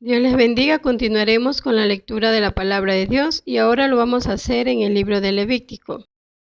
Dios les bendiga. Continuaremos con la lectura de la palabra de Dios y ahora lo vamos a hacer en el libro de Levítico.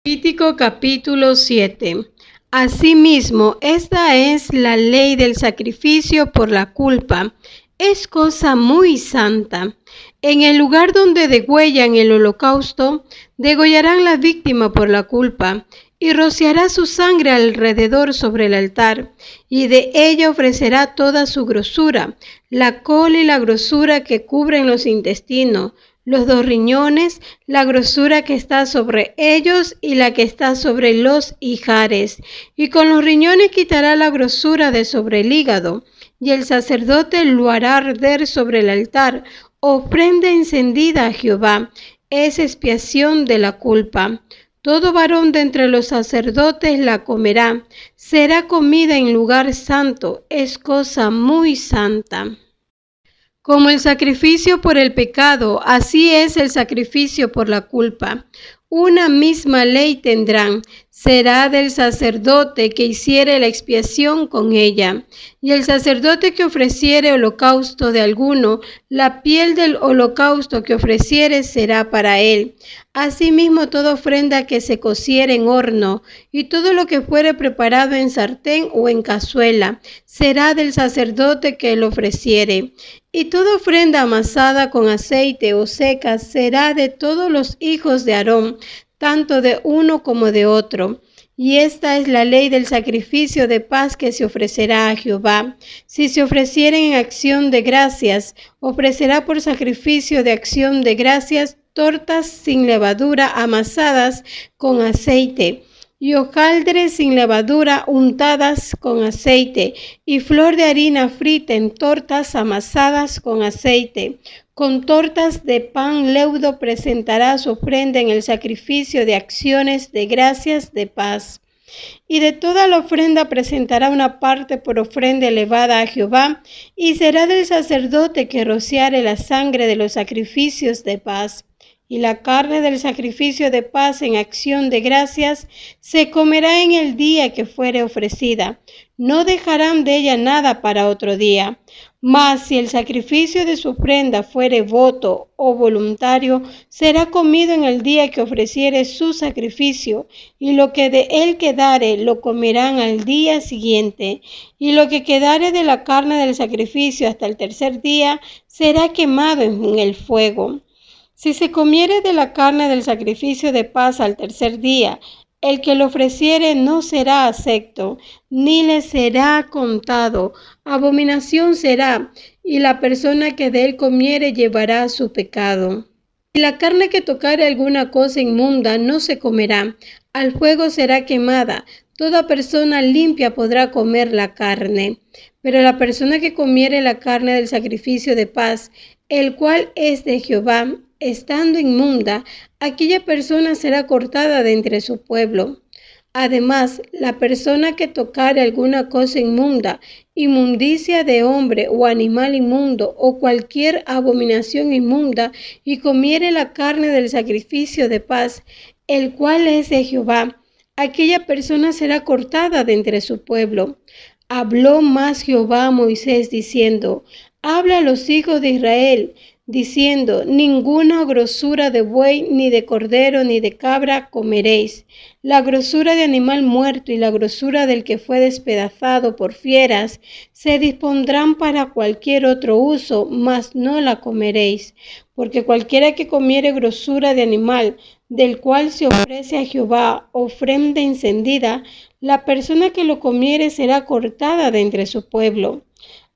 Levítico capítulo 7. Asimismo, esta es la ley del sacrificio por la culpa. Es cosa muy santa. En el lugar donde degüellan el holocausto, degollarán la víctima por la culpa, y rociará su sangre alrededor sobre el altar, y de ella ofrecerá toda su grosura, la cola y la grosura que cubren los intestinos, los 2 riñones, la grosura que está sobre ellos y la que está sobre los ijares. Y con los riñones quitará la grosura de sobre el hígado, y el sacerdote lo hará arder sobre el altar, ofrenda encendida a Jehová, es expiación de la culpa. Todo varón de entre los sacerdotes la comerá, será comida en lugar santo, es cosa muy santa. Como el sacrificio por el pecado, así es el sacrificio por la culpa. Una misma ley tendrán, será del sacerdote que hiciere la expiación con ella. Y el sacerdote que ofreciere holocausto de alguno, la piel del holocausto que ofreciere será para él. Asimismo toda ofrenda que se cociere en horno, y todo lo que fuere preparado en sartén o en cazuela, será del sacerdote que lo ofreciere. Y toda ofrenda amasada con aceite o seca será de todos los hijos de Aarón, tanto de uno como de otro. Y esta es la ley del sacrificio de paz que se ofrecerá a Jehová. Si se ofrecieren en acción de gracias, ofrecerá por sacrificio de acción de gracias tortas sin levadura amasadas con aceite, y hojaldres sin levadura untadas con aceite, y flor de harina frita en tortas amasadas con aceite. Con tortas de pan leudo presentará su ofrenda en el sacrificio de acciones de gracias de paz. Y de toda la ofrenda presentará una parte por ofrenda elevada a Jehová, y será del sacerdote que rociare la sangre de los sacrificios de paz. Y la carne del sacrificio de paz en acción de gracias se comerá en el día que fuere ofrecida. No dejarán de ella nada para otro día. Mas si el sacrificio de su ofrenda fuere voto o voluntario, será comido en el día que ofreciere su sacrificio, y lo que de él quedare lo comerán al día siguiente. Y lo que quedare de la carne del sacrificio hasta el tercer día será quemado en el fuego. Si se comiere de la carne del sacrificio de paz al tercer día, el que lo ofreciere no será acepto, ni le será contado, abominación será, y la persona que de él comiere llevará su pecado. Y la carne que tocare alguna cosa inmunda no se comerá, al fuego será quemada. Toda persona limpia podrá comer la carne, pero la persona que comiere la carne del sacrificio de paz, el cual es de Jehová, estando inmunda, aquella persona será cortada de entre su pueblo. Además, la persona que tocare alguna cosa inmunda, inmundicia de hombre o animal inmundo, o cualquier abominación inmunda, y comiere la carne del sacrificio de paz, el cual es de Jehová, aquella persona será cortada de entre su pueblo. Habló más Jehová a Moisés diciendo: habla a los hijos de Israel, diciendo: ninguna grosura de buey, ni de cordero, ni de cabra comeréis. La grosura de animal muerto y la grosura del que fue despedazado por fieras se dispondrán para cualquier otro uso, mas no la comeréis. Porque cualquiera que comiere grosura de animal, del cual se ofrece a Jehová ofrenda encendida, la persona que lo comiere será cortada de entre su pueblo.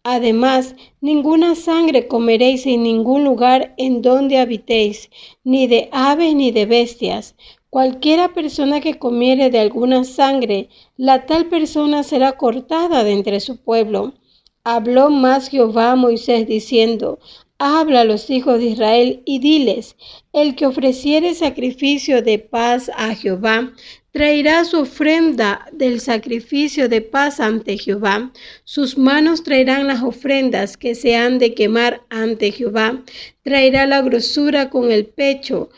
Además, ninguna sangre comeréis en ningún lugar en donde habitéis, ni de aves ni de bestias. Cualquiera persona que comiere de alguna sangre, la tal persona será cortada de entre su pueblo. Habló más Jehová a Moisés diciendo: habla a los hijos de Israel y diles: el que ofreciere sacrificio de paz a Jehová, traerá su ofrenda del sacrificio de paz ante Jehová. Sus manos traerán las ofrendas que se han de quemar ante Jehová. Traerá la grosura con el pecho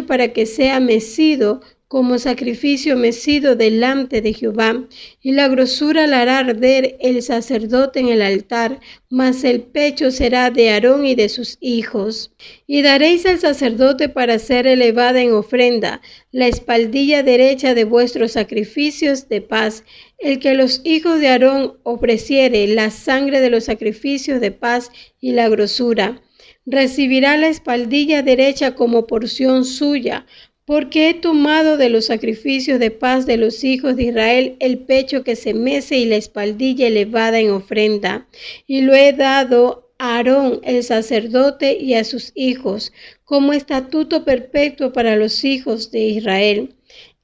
para que sea mecido como sacrificio mecido delante de Jehová, y la grosura la hará arder el sacerdote en el altar, mas el pecho será de Aarón y de sus hijos. Y daréis al sacerdote para ser elevada en ofrenda la espaldilla derecha de vuestros sacrificios de paz. El que los hijos de Aarón ofreciere la sangre de los sacrificios de paz y la grosura, recibirá la espaldilla derecha como porción suya, porque he tomado de los sacrificios de paz de los hijos de Israel el pecho que se mece y la espaldilla elevada en ofrenda, y lo he dado a Aarón el sacerdote y a sus hijos, como estatuto perpetuo para los hijos de Israel.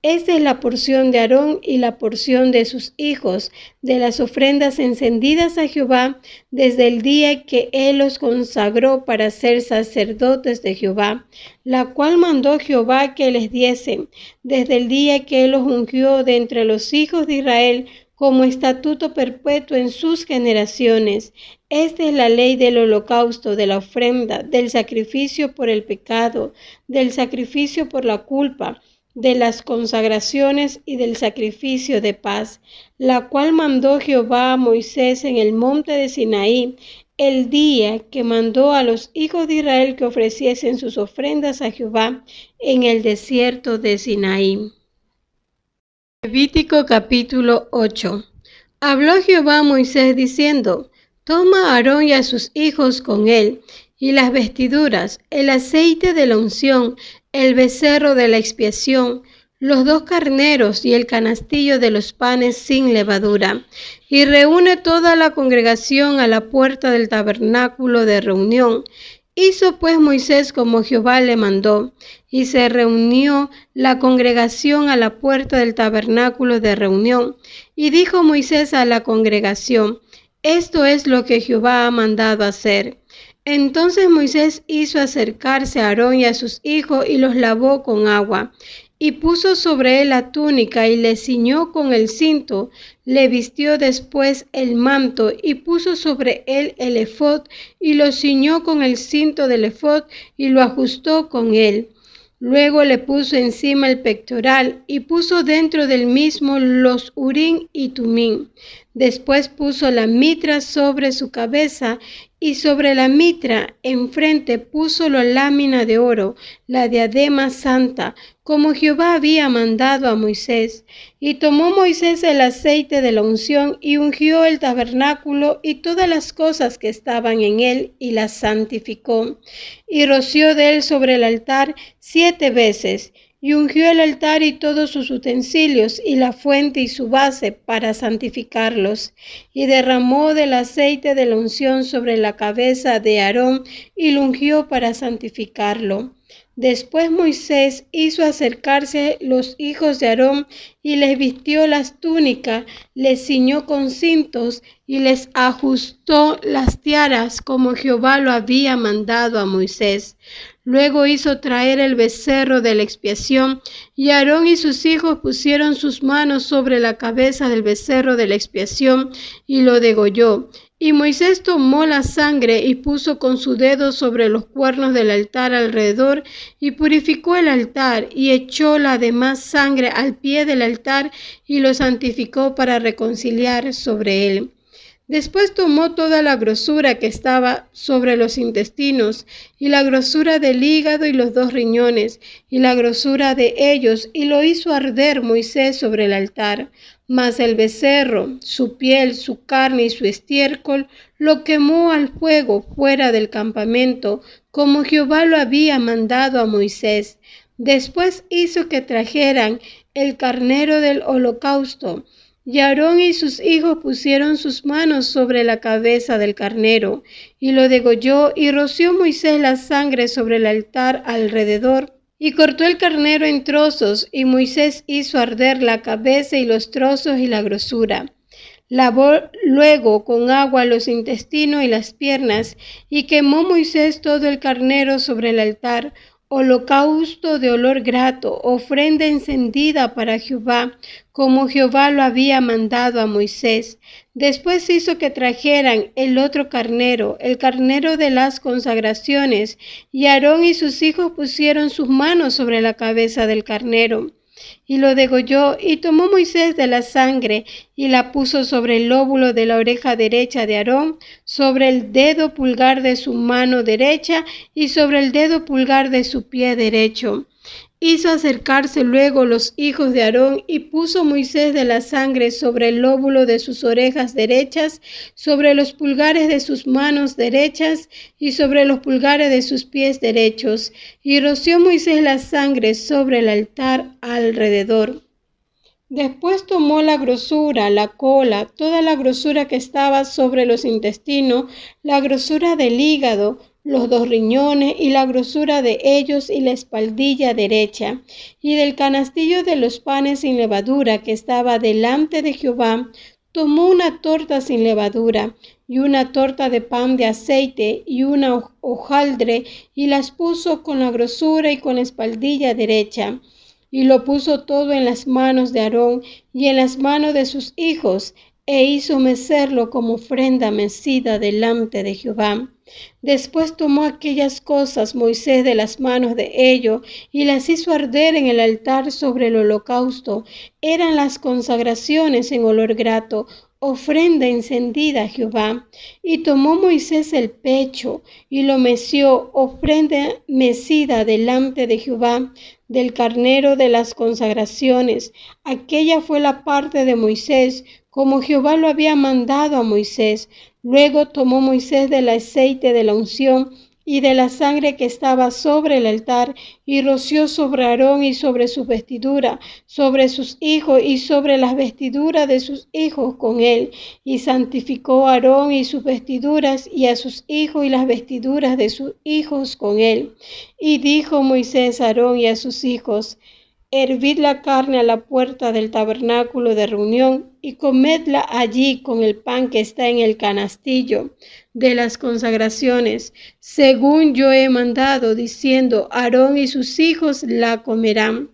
Esta es la porción de Aarón y la porción de sus hijos, de las ofrendas encendidas a Jehová, desde el día que él los consagró para ser sacerdotes de Jehová, la cual mandó Jehová que les diesen, desde el día que él los ungió de entre los hijos de Israel, como estatuto perpetuo en sus generaciones. Esta es la ley del holocausto, de la ofrenda, del sacrificio por el pecado, del sacrificio por la culpa, de las consagraciones y del sacrificio de paz, la cual mandó Jehová a Moisés en el monte de Sinaí, el día que mandó a los hijos de Israel que ofreciesen sus ofrendas a Jehová en el desierto de Sinaí. Levítico capítulo 8. Habló Jehová a Moisés diciendo: Toma a Aarón y a sus hijos con él, y las vestiduras, el aceite de la unción, el becerro de la expiación, los 2 carneros y el canastillo de los panes sin levadura, y reúne toda la congregación a la puerta del tabernáculo de reunión. Hizo pues Moisés como Jehová le mandó, y se reunió la congregación a la puerta del tabernáculo de reunión. Y dijo Moisés a la congregación: Esto es lo que Jehová ha mandado hacer. Entonces Moisés hizo acercarse a Aarón y a sus hijos y los lavó con agua, y puso sobre él la túnica y le ciñó con el cinto, le vistió después el manto y puso sobre él el ephod y lo ciñó con el cinto del ephod y lo ajustó con él. Luego le puso encima el pectoral y puso dentro del mismo los urim y tumim. Después puso la mitra sobre su cabeza y sobre la mitra enfrente puso la lámina de oro, la diadema santa, como Jehová había mandado a Moisés. Y tomó Moisés el aceite de la unción y ungió el tabernáculo y todas las cosas que estaban en él y las santificó. Y roció de él sobre el altar 7 veces. Y ungió el altar y todos sus utensilios, y la fuente y su base, para santificarlos. Y derramó del aceite de la unción sobre la cabeza de Aarón, y lo ungió para santificarlo. Después Moisés hizo acercarse los hijos de Aarón, y les vistió las túnicas, les ciñó con cintos, y les ajustó las tiaras, como Jehová lo había mandado a Moisés. Luego hizo traer el becerro de la expiación, y Aarón y sus hijos pusieron sus manos sobre la cabeza del becerro de la expiación, y lo degolló. Y Moisés tomó la sangre y puso con su dedo sobre los cuernos del altar alrededor, y purificó el altar, y echó la demás sangre al pie del altar, y lo santificó para reconciliar sobre él. Después tomó toda la grosura que estaba sobre los intestinos, y la grosura del hígado y los 2 riñones, y la grosura de ellos, y lo hizo arder Moisés sobre el altar. Mas el becerro, su piel, su carne y su estiércol, lo quemó al fuego fuera del campamento, como Jehová lo había mandado a Moisés. Después hizo que trajeran el carnero del holocausto, y Aarón y sus hijos pusieron sus manos sobre la cabeza del carnero, y lo degolló, y roció Moisés la sangre sobre el altar alrededor, y cortó el carnero en trozos, y Moisés hizo arder la cabeza y los trozos y la grosura. Lavó luego con agua los intestinos y las piernas, y quemó Moisés todo el carnero sobre el altar, holocausto de olor grato, ofrenda encendida para Jehová, como Jehová lo había mandado a Moisés. Después hizo que trajeran el otro carnero, el carnero de las consagraciones, y Aarón y sus hijos pusieron sus manos sobre la cabeza del carnero. y lo degolló, y tomó Moisés de la sangre, y la puso sobre el lóbulo de la oreja derecha de Aarón, sobre el dedo pulgar de su mano derecha, y sobre el dedo pulgar de su pie derecho. Hizo acercarse luego los hijos de Aarón, y puso Moisés de la sangre sobre el lóbulo de sus orejas derechas, sobre los pulgares de sus manos derechas, y sobre los pulgares de sus pies derechos. Y roció Moisés la sangre sobre el altar alrededor. Después tomó la grosura, la cola, toda la grosura que estaba sobre los intestinos, la grosura del hígado, los 2 riñones y la grosura de ellos y la espaldilla derecha, y del canastillo de los panes sin levadura que estaba delante de Jehová, tomó una torta sin levadura y una torta de pan de aceite y una hojaldre, y las puso con la grosura y con la espaldilla derecha. Y lo puso todo en las manos de Aarón y en las manos de sus hijos, e hizo mecerlo como ofrenda mecida delante de Jehová. Después tomó aquellas cosas Moisés de las manos de ellos, y las hizo arder en el altar sobre el holocausto. Eran las consagraciones en olor grato, ofrenda encendida a Jehová. Y tomó Moisés el pecho, y lo meció, ofrenda mecida delante de Jehová, del carnero de las consagraciones. Aquella fue la parte de Moisés, como Jehová lo había mandado a Moisés. Luego tomó Moisés del aceite de la unción y de la sangre que estaba sobre el altar, y roció sobre Aarón y sobre su vestidura, sobre sus hijos y sobre las vestiduras de sus hijos con él, y santificó a Aarón y sus vestiduras, y a sus hijos y las vestiduras de sus hijos con él. Y dijo Moisés a Aarón y a sus hijos: hervid la carne a la puerta del tabernáculo de reunión y comedla allí con el pan que está en el canastillo de las consagraciones, según yo he mandado, diciendo: Aarón y sus hijos la comerán.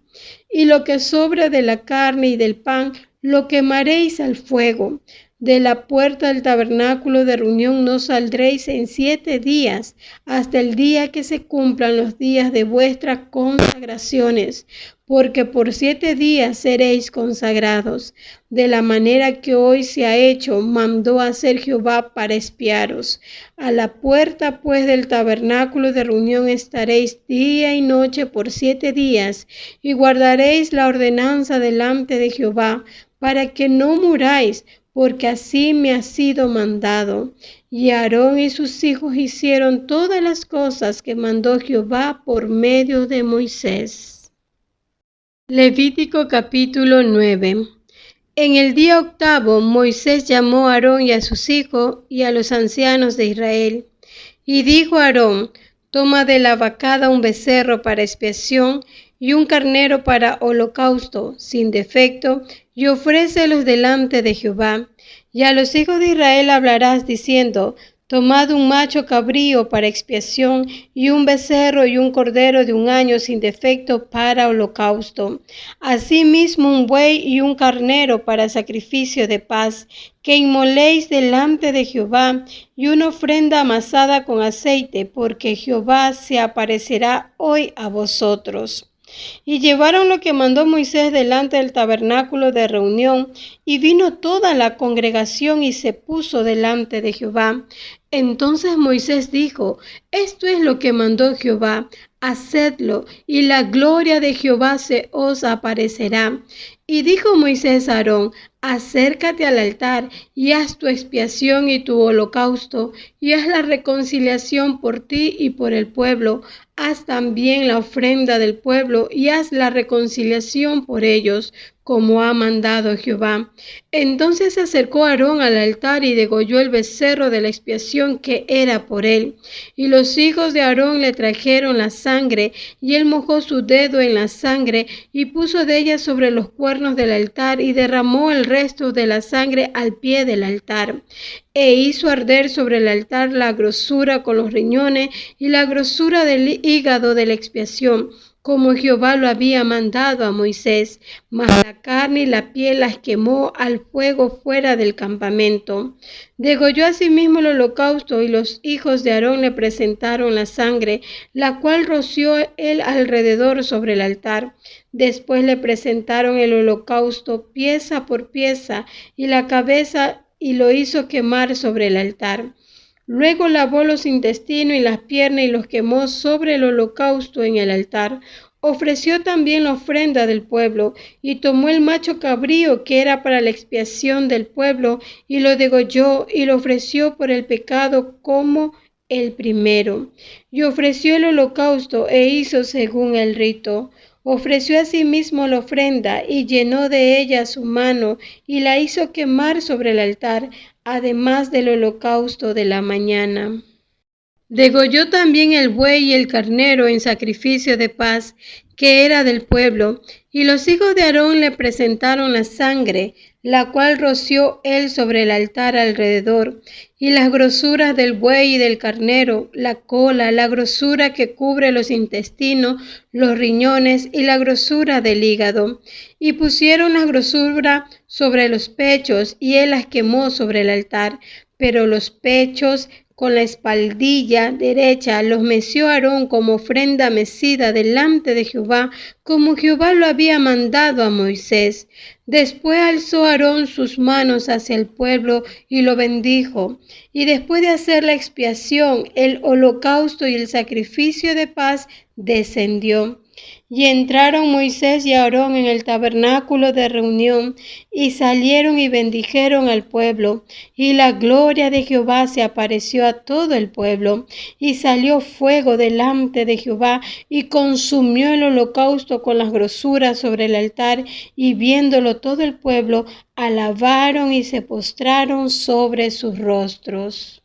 Y lo que sobre de la carne y del pan lo quemaréis al fuego. De la puerta del tabernáculo de reunión no saldréis en 7 días, hasta el día que se cumplan los días de vuestras consagraciones, porque por 7 días seréis consagrados. De la manera que hoy se ha hecho, mandó hacer Jehová para espiaros. A la puerta pues del tabernáculo de reunión estaréis día y noche por 7 días, y guardaréis la ordenanza delante de Jehová, para que no muráis, porque así me ha sido mandado. Y Aarón y sus hijos hicieron todas las cosas que mandó Jehová por medio de Moisés. Levítico capítulo 9. En el día 8, Moisés llamó a Aarón y a sus hijos y a los ancianos de Israel. Y dijo a Aarón: toma de la vacada un becerro para expiación y un carnero para holocausto sin defecto, y ofrécelos delante de Jehová. Y a los hijos de Israel hablarás diciendo: tomad un macho cabrío para expiación, y un becerro y un cordero de 1 año sin defecto para holocausto. Asimismo un buey y un carnero para sacrificio de paz, que inmoléis delante de Jehová, y una ofrenda amasada con aceite, porque Jehová se aparecerá hoy a vosotros. Y llevaron lo que mandó Moisés delante del tabernáculo de reunión, y vino toda la congregación y se puso delante de Jehová. Entonces Moisés dijo: esto es lo que mandó Jehová, hacedlo, y la gloria de Jehová se os aparecerá. Y dijo Moisés a Aarón: acércate al altar, y haz tu expiación y tu holocausto, y haz la reconciliación por ti y por el pueblo. Haz también la ofrenda del pueblo, y haz la reconciliación por ellos, como ha mandado Jehová. Entonces se acercó Aarón al altar y degolló el becerro de la expiación que era por él. Y los hijos de Aarón le trajeron la sangre, y él mojó su dedo en la sangre, y puso de ella sobre los cuernos del altar, y derramó el resto de la sangre al pie del altar. E hizo arder sobre el altar la grosura con los riñones, y la grosura del hígado de la expiación, como Jehová lo había mandado a Moisés, mas la carne y la piel las quemó al fuego fuera del campamento. Degolló asimismo el holocausto, y los hijos de Aarón le presentaron la sangre, la cual roció él alrededor sobre el altar. Después le presentaron el holocausto pieza por pieza, y la cabeza, y lo hizo quemar sobre el altar. Luego lavó los intestinos y las piernas y los quemó sobre el holocausto en el altar. Ofreció también la ofrenda del pueblo, y tomó el macho cabrío que era para la expiación del pueblo, y lo degolló, y lo ofreció por el pecado como el primero. Y ofreció el holocausto, e hizo según el rito. Ofreció asimismo la ofrenda, y llenó de ella su mano, y la hizo quemar sobre el altar, además del holocausto de la mañana. Degolló también el buey y el carnero en sacrificio de paz, que era del pueblo, y los hijos de Aarón le presentaron la sangre, la cual roció él sobre el altar alrededor, y las grosuras del buey y del carnero, la cola, la grosura que cubre los intestinos, los riñones y la grosura del hígado. Y pusieron la grosura sobre los pechos, y él las quemó sobre el altar, pero los pechos con la espaldilla derecha los meció Aarón como ofrenda mecida delante de Jehová, como Jehová lo había mandado a Moisés. Después alzó Aarón sus manos hacia el pueblo y lo bendijo. Y después de hacer la expiación, el holocausto y el sacrificio de paz, descendió. Y entraron Moisés y Aarón en el tabernáculo de reunión, y salieron y bendijeron al pueblo. Y la gloria de Jehová se apareció a todo el pueblo. Y salió fuego delante de Jehová, y consumió el holocausto con las grosuras sobre el altar. Y viéndolo todo el pueblo, alabaron y se postraron sobre sus rostros.